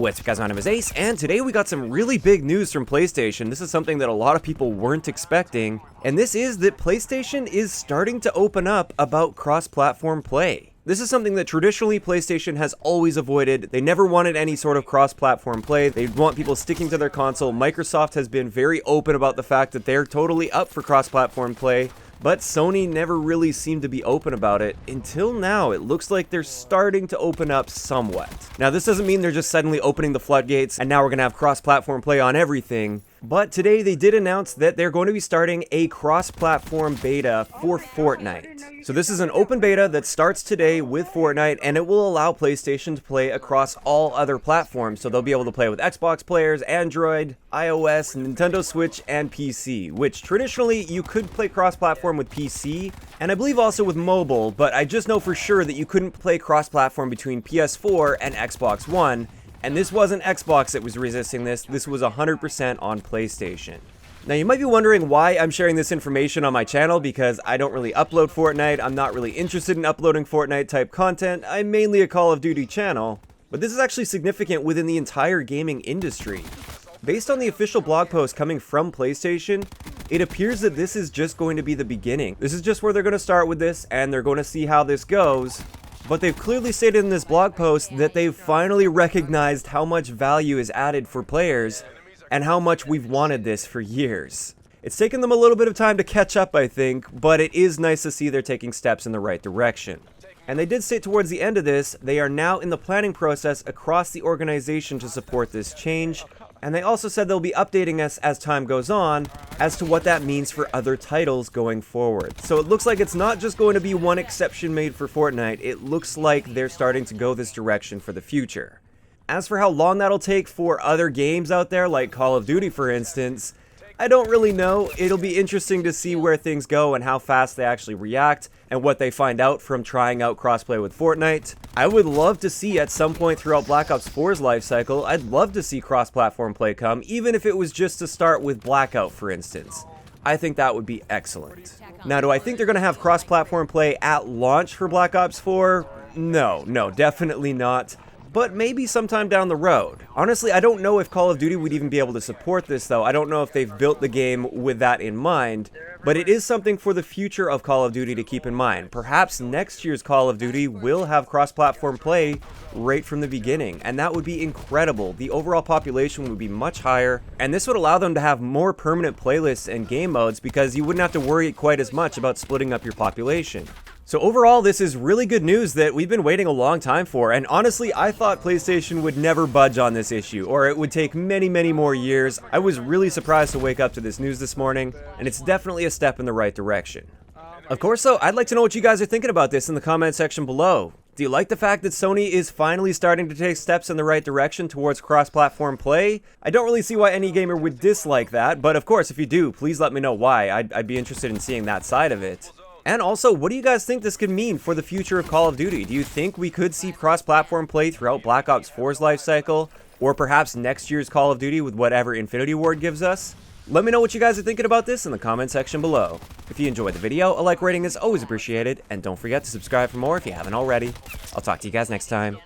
What's up guys, my name is Ace, and today we got some really big news from PlayStation. This is something that a lot of people weren't expecting, and this is that PlayStation is starting to open up about cross-platform play. This is something that traditionally PlayStation has always avoided. They never wanted any sort of cross-platform play. They want people sticking to their console. Microsoft has been very open about the fact that they're totally up for cross-platform play, but Sony never really seemed to be open about it until now. It looks like they're starting to open up somewhat. Now, this doesn't mean they're just suddenly opening the floodgates and now we're gonna have cross-platform play on everything. But today they did announce that they're going to be starting a cross-platform beta for Fortnite. So this is an open beta that starts today with Fortnite, and it will allow PlayStation to play across all other platforms. So they'll be able to play with Xbox players, Android, iOS, Nintendo Switch, and PC, which traditionally you could play cross-platform with PC, and I believe also with mobile, but I just know for sure that you couldn't play cross-platform between PS4 and Xbox One. And this wasn't Xbox that was resisting this was 100% on PlayStation. Now you might be wondering why I'm sharing this information on my channel, because I don't really upload Fortnite, I'm not really interested in uploading Fortnite type content, I'm mainly a Call of Duty channel. But this is actually significant within the entire gaming industry. Based on the official blog post coming from PlayStation, it appears that this is just going to be the beginning. This is just where they're going to start with this, and they're going to see how this goes. But they've clearly stated in this blog post that they've finally recognized how much value is added for players and how much we've wanted this for years. It's taken them a little bit of time to catch up, I think, but it is nice to see they're taking steps in the right direction. And they did state towards the end of this, they are now in the planning process across the organization to support this change. And they also said they'll be updating us as time goes on as to what that means for other titles going forward. So it looks like it's not just going to be one exception made for Fortnite, it looks like they're starting to go this direction for the future. As for how long that'll take for other games out there, like Call of Duty for instance, I don't really know. It'll be interesting to see where things go and how fast they actually react and what they find out from trying out crossplay with Fortnite. I would love to see at some point throughout Black Ops 4's life cycle, I'd love to see cross-platform play come, even if it was just to start with Blackout, for instance. I think that would be excellent. Now, do I think they're going to have cross-platform play at launch for Black Ops 4? No, definitely not. But maybe sometime down the road. Honestly, I don't know if Call of Duty would even be able to support this though. I don't know if they've built the game with that in mind, but it is something for the future of Call of Duty to keep in mind. Perhaps next year's Call of Duty will have cross-platform play right from the beginning, and that would be incredible. The overall population would be much higher, and this would allow them to have more permanent playlists and game modes because you wouldn't have to worry quite as much about splitting up your population. So overall, this is really good news that we've been waiting a long time for, and honestly, I thought PlayStation would never budge on this issue, or it would take many, many more years. I was really surprised to wake up to this news this morning, and it's definitely a step in the right direction. Of course, though, I'd like to know what you guys are thinking about this in the comment section below. Do you like the fact that Sony is finally starting to take steps in the right direction towards cross-platform play? I don't really see why any gamer would dislike that, but of course, if you do, please let me know why. I'd be interested in seeing that side of it. And also, what do you guys think this could mean for the future of Call of Duty? Do you think we could see cross-platform play throughout Black Ops 4's life cycle? Or perhaps next year's Call of Duty with whatever Infinity Ward gives us? Let me know what you guys are thinking about this in the comment section below. If you enjoyed the video, a like rating is always appreciated, and don't forget to subscribe for more if you haven't already. I'll talk to you guys next time.